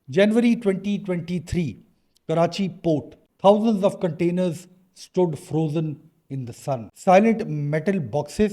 January 2023, Karachi port. Thousands of containers stood frozen in the sun. Silent metal boxes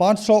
500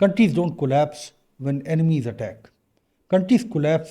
Countries don't collapse when enemies attack. Countries collapse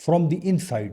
from the inside,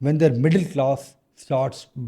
When their middle class starts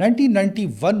1991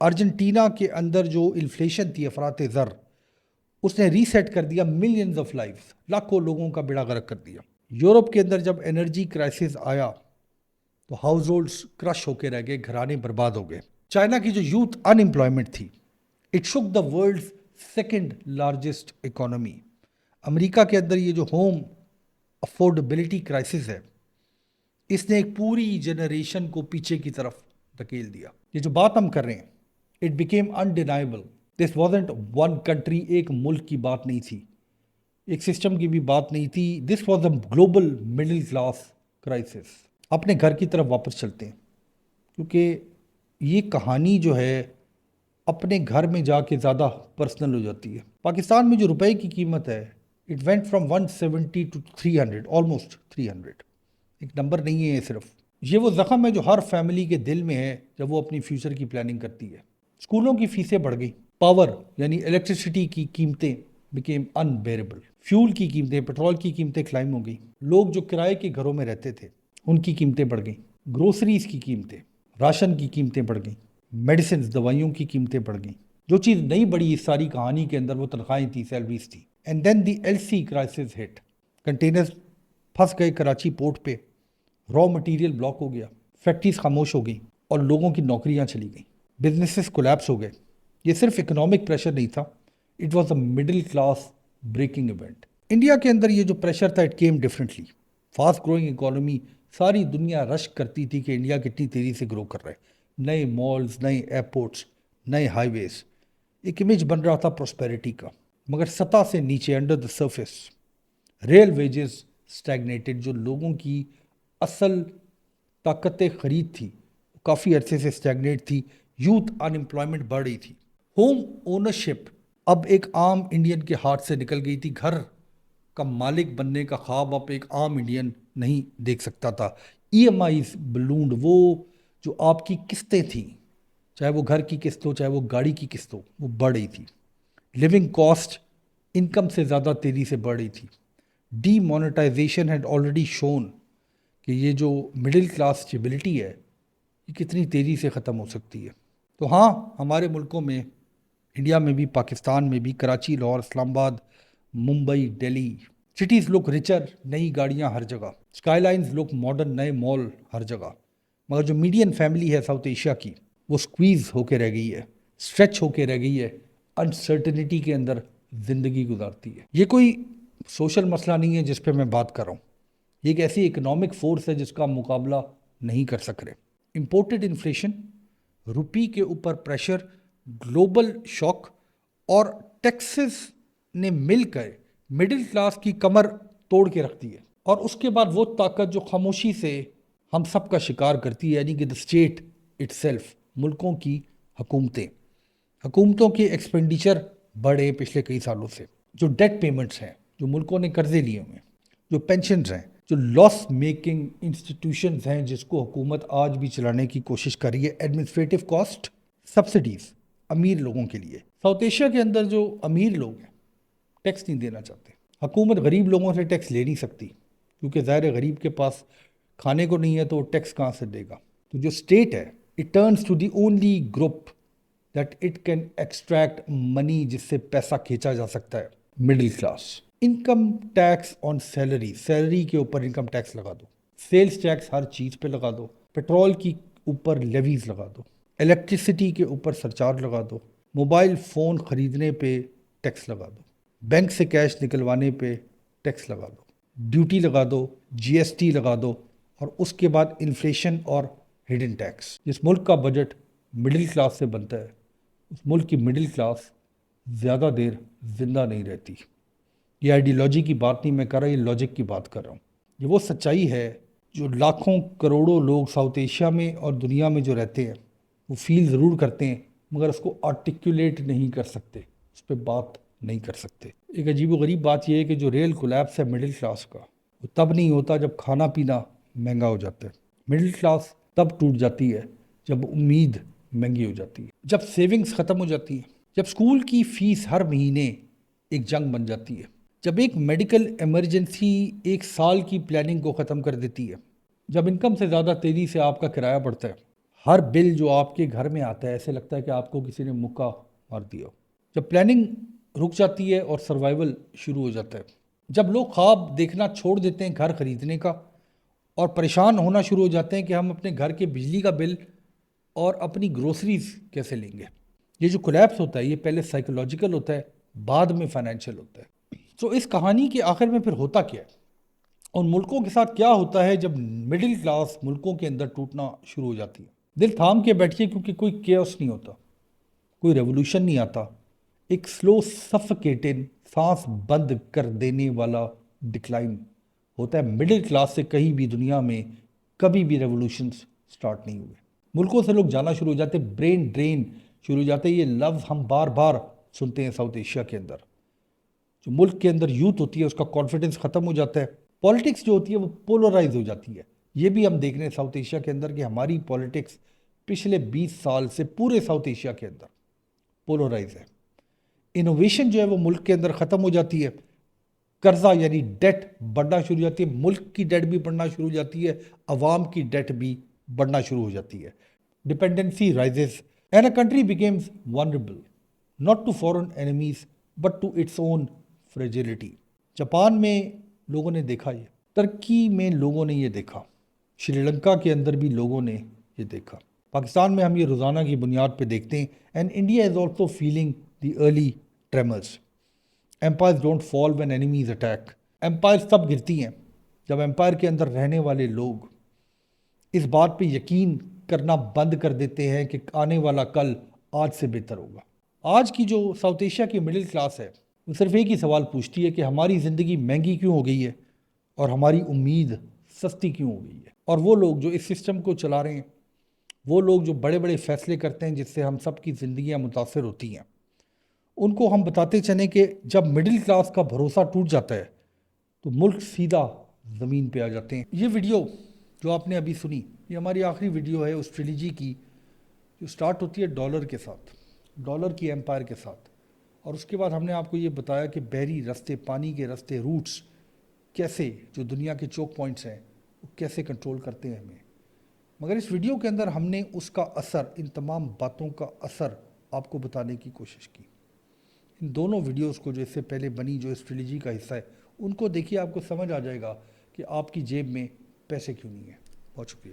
Argentina کے اندر جو inflation تھی افراط زر، اس نے reset کر دیا millions of lives, لاکھوں لوگوں کا بیڑا غرق کر دیا۔ یورپ کے اندر جب انرجی کرائسس آیا تو ہاؤس ہولڈس کرش ہو کے رہ گئے، گھرانے برباد ہو گئے۔ چائنا کی جو یوتھ ان امپلائمنٹ تھی، it is the world's second largest economy. امریکہ کے اندر یہ جو ہوم افورڈیبلٹی کرائسس ہے، اس نے ایک پوری جنریشن کو پیچھے کی طرف دھکیل دیا۔ یہ جو بات ہم کر رہے ہیں، it became undeniable, this wasn't one country, ایک ملک کی بات نہیں تھی، ایک سسٹم کی بھی بات نہیں تھی، this was a global middle class crisis. اپنے گھر کی طرف واپس چلتے ہیں، کیونکہ یہ کہانی جو ہے اپنے گھر میں جا کے زیادہ پرسنل ہو جاتی ہے۔ پاکستان میں جو روپے کی قیمت ہے، it went from 170 to 300، almost 300۔ ایک نمبر نہیں ہے یہ، صرف یہ وہ زخم ہے جو ہر فیملی کے دل میں ہے جب وہ اپنی فیوچر کی پلاننگ کرتی ہے۔ اسکولوں کی فیسیں بڑھ گئی، پاور یعنی الیکٹریسٹی کی قیمتیں بیکیم انبیریبل، فیول کی قیمتیں، پیٹرول کی قیمتیں کلائم ہو گئی، لوگ جو کرائے کے گھروں میں رہتے تھے ان کی قیمتیں بڑھ گئیں، گروسریز کی قیمتیں، راشن کی قیمتیں بڑھ گئیں، میڈیسنز، دوائیوں کی قیمتیں بڑھ گئیں۔ جو چیز نہیں بڑھی اس ساری کہانی کے اندر وہ تنخواہیں تھیں، سیلریز تھی۔ And then the L C crisis hit, containers پھنس گئے کراچی پورٹ پہ، را مٹیریل بلاک ہو گیا، فیکٹریز خاموش ہو گئیں اور لوگوں کی نوکریاں چلی گئیں، بزنسز کولیپس ہو گئے۔ یہ صرف اکنامک پریشر نہیں تھا، it was a middle class breaking event. India کے اندر یہ جو پریشر تھا، it came differently. Fast growing economy, ساری دنیا رش کرتی تھی کہ انڈیا کتنی تیزی سے گرو کر رہا ہے، نئے مالز، نئے ایئرپورٹس، نئے ہائی ویز، ایک امیج بن رہا تھا پراسپیرٹی کا۔ مگر سطح سے نیچے، under the surface, real wages stagnated, جو لوگوں کی اصل طاقت خرید تھی کافی عرصے سے اسٹیگنیٹ تھی، یوتھ ان امپلائمنٹ بڑھ رہی تھی، ہوم اونرشپ اب ایک عام انڈین کے ہاتھ سے نکل گئی تھی، گھر کا مالک بننے کا خواب اب ایک عام انڈین نہیں دیکھ سکتا تھا۔ ای ایم آئیز بلونڈ، وہ جو آپ کی قسطیں تھیں، چاہے وہ گھر کی قسط ہو، چاہے وہ گاڑی کی قسط ہو، وہ بڑھ رہی تھی۔ لیونگ کاسٹ انکم سے زیادہ تیزی سے بڑھ رہی تھی۔ ڈی مونیٹائزیشن ہیڈ آلریڈی شون کہ یہ جو مڈل کلاس اسٹیبلٹی ہے یہ کتنی تیزی سے ختم ہو سکتی ہے۔ تو ہاں، ہمارے ملکوں میں، انڈیا میں بھی، پاکستان میں بھی، کراچی، لاہور، اسلام آباد، ممبئی، دہلی، سٹیز لک ریچر، نئی گاڑیاں ہر جگہ، اسکائی لائنز لک ماڈرن، نئے مال ہر جگہ۔ مگر جو میڈین فیملی ہے ساؤتھ ایشیا کی، وہ سکویز ہو کے رہ گئی ہے، اسٹریچ ہو کے رہ گئی ہے، انسرٹنٹی کے اندر زندگی گزارتی ہے۔ یہ کوئی سوشل مسئلہ نہیں ہے جس پہ میں بات کر رہا ہوں، یہ ایک ایسی اکنامک فورس ہے جس کا مقابلہ نہیں کر سک رہے۔ امپورٹڈ انفلیشن، روپی کے اوپر پریشر، گلوبل شاک اور ٹیکسز نے مل کر مڈل کلاس کی کمر توڑ کے رکھ دی ہے۔ اور اس کے بعد وہ طاقت جو خاموشی سے ہم سب کا شکار کرتی ہے، یعنی کہ دا اسٹیٹ اٹ سیلف، ملکوں کی حکومتیں، حکومتوں کے ایکسپینڈیچر بڑھے پچھلے کئی سالوں سے، جو ڈیٹ پیمنٹس ہیں، جو ملکوں نے قرضے لیے ہوئے ہیں، جو پینشنز ہیں، جو لاس میکنگ انسٹیٹیوشنز ہیں جس کو حکومت آج بھی چلانے کی کوشش کر رہی ہے، ایڈمنسٹریٹو کاسٹ، سبسڈیز امیر لوگوں کے لیے۔ ساؤتھ ایشیا کے اندر جو امیر لوگ ہیں ٹیکس نہیں دینا چاہتے، حکومت غریب لوگوں سے ٹیکس لے نہیں سکتی، کیونکہ ظاہر غریب کے پاس کھانے کو نہیں ہے تو وہ ٹیکس کہاں سے دے گا۔ تو جو اسٹیٹ ہے، it turns to the only group that it can extract money, جس سے پیسہ کھینچا جا سکتا ہے، middle class. Income tax on salary, salary کے اوپر انکم ٹیکس لگا دو، سیلز ٹیکس ہر چیز پہ لگا دو، پیٹرول کی اوپر لیویز لگا دو، الیکٹریسٹی کے اوپر سرچارج لگا دو، موبائل فون خریدنے پہ ٹیکس لگا دو، بینک سے کیش نکلوانے پہ ٹیکس لگا دو، ڈیوٹی لگا دو، جی ایس ٹی لگا دو، اور اس کے بعد انفلیشن اور ہڈن ٹیکس۔ جس ملک کا بجٹ مڈل کلاس سے بنتا ہے، اس ملک کی مڈل کلاس زیادہ دیر زندہ نہیں رہتی۔ یہ آئیڈیالوجی کی بات نہیں میں کر رہا، یہ لاجک کی بات کر رہا ہوں۔ یہ وہ سچائی ہے جو لاکھوں کروڑوں لوگ ساؤتھ ایشیا میں اور دنیا میں جو رہتے ہیں وہ فیل ضرور کرتے ہیں، مگر اس کو آرٹیکولیٹ نہیں کر سکتے، اس پہ بات نہیں کر سکتے۔ ایک عجیب و غریب بات یہ ہے کہ جو ریئل کولیپس ہے مڈل کلاس کا، وہ تب نہیں ہوتا جب کھانا پینا مہنگا ہو جاتا ہے۔ مڈل کلاس تب ٹوٹ جاتی ہے جب امید مہنگی ہو جاتی ہے، جب سیونگز ختم ہو جاتی ہیں، جب اسکول کی فیس ہر مہینے ایک جنگ بن جاتی ہے، جب ایک میڈیکل ایمرجنسی ایک سال کی پلاننگ کو ختم کر دیتی ہے، جب انکم سے زیادہ تیزی سے آپ کا کرایہ بڑھتا ہے، ہر بل جو آپ کے گھر میں آتا ہے ایسے لگتا ہے کہ آپ کو کسی نے مکہ مار دیا ہو. جب پلاننگ رک جاتی ہے اور سروائیول شروع ہو جاتا ہے, جب لوگ خواب دیکھنا چھوڑ دیتے ہیں گھر خریدنے کا اور پریشان ہونا شروع ہو جاتے ہیں کہ ہم اپنے گھر کے بجلی کا بل اور اپنی گروسریز کیسے لیں گے. یہ جو کولیپس ہوتا ہے یہ پہلے سائیکولوجیکل ہوتا ہے, بعد میں فائنینشیل ہوتا ہے. سو اس کہانی کے آخر میں پھر ہوتا کیا ہے, ان ملکوں کے ساتھ کیا ہوتا ہے جب مڈل کلاس ملکوں کے اندر ٹوٹنا شروع ہو جاتی ہے. دل تھام کے بیٹھیے, کیونکہ کوئی کیوس نہیں ہوتا, کوئی ریولوشن نہیں آتا. ایک سلو سفکیٹنگ سانس بند کر دینے والا ڈکلائن ہوتا ہے. مڈل کلاس سے کہیں بھی دنیا میں کبھی بھی ریولوشنز سٹارٹ نہیں ہوئے. ملکوں سے لوگ جانا شروع ہو جاتے, برین ڈرین شروع ہو جاتے. یہ لفظ ہم بار بار سنتے ہیں ساؤتھ ایشیا کے اندر. جو ملک کے اندر یوتھ ہوتی ہے اس کا کانفیڈنس ختم ہو جاتا ہے. پالیٹکس جو ہوتی ہے وہ پولرائز ہو جاتی ہے. یہ بھی ہم دیکھ رہے ہیں ساؤتھ ایشیا کے اندر کہ ہماری پالیٹکس پچھلے 20 سال سے پورے ساؤتھ ایشیا کے اندر پولرائز ہے. انوویشن جو ہے وہ ملک کے اندر ختم ہو جاتی ہے. قرضہ یعنی ڈیٹ بڑھنا شروع ہو جاتی ہے. ملک کی ڈیٹ بھی بڑھنا شروع ہو جاتی ہے, عوام کی ڈیٹ بھی بڑھنا شروع ہو جاتی ہے. Dependency rises and a country becomes vulnerable not to foreign enemies but to its own fragility. Japan میں لوگوں نے دیکھا, یہ ترکی میں لوگوں نے یہ دیکھا, شری لنکا کے اندر بھی لوگوں نے یہ دیکھا, پاکستان میں ہم یہ روزانہ کی بنیاد پہ دیکھتے ہیں. And India is also feeling the early trimmers. empires don't fall when enemies attack. empires تب گرتی ہیں جب امپائر کے اندر رہنے والے لوگ اس بات پہ یقین کرنا بند کر دیتے ہیں کہ آنے والا کل آج سے بہتر ہوگا. آج کی جو ساؤتھ ایشیا کی مڈل کلاس ہے وہ صرف ایک ہی سوال پوچھتی ہے کہ ہماری زندگی مہنگی کیوں ہو گئی ہے اور ہماری امید سستی کیوں ہو گئی ہے. اور وہ لوگ جو اس سسٹم کو چلا رہے ہیں, وہ لوگ جو بڑے بڑے فیصلے کرتے ہیں جس سے ہم سب کی زندگیاں متاثر ہوتی ہیں, ان کو ہم بتاتے چلیں کہ جب مڈل کلاس کا بھروسہ ٹوٹ جاتا ہے تو ملک سیدھا زمین پہ آ جاتے ہیں. یہ ویڈیو جو آپ نے ابھی سنی یہ ہماری آخری ویڈیو ہے اس ٹریلوجی کی جو سٹارٹ ہوتی ہے ڈالر کے ساتھ, ڈالر کی امپائر کے ساتھ. اور اس کے بعد ہم نے آپ کو یہ بتایا کہ بحری رستے, پانی کے رستے, روٹس کیسے جو دنیا کے چوک پوائنٹس ہیں وہ کیسے کنٹرول کرتے ہیں ہمیں. مگر اس ویڈیو کے اندر ہم نے اس کا اثر, ان تمام باتوں کا اثر آپ کو بتانے کی کوشش کی. ان دونوں ویڈیوز کو جو اس سے پہلے بنی جو اس ٹریلوجی کا حصہ ہے ان کو دیکھیے, آپ کو سمجھ آ جائے گا کہ آپ کی جیب میں پیسے کیوں نہیں ہیں. بہت شکریہ.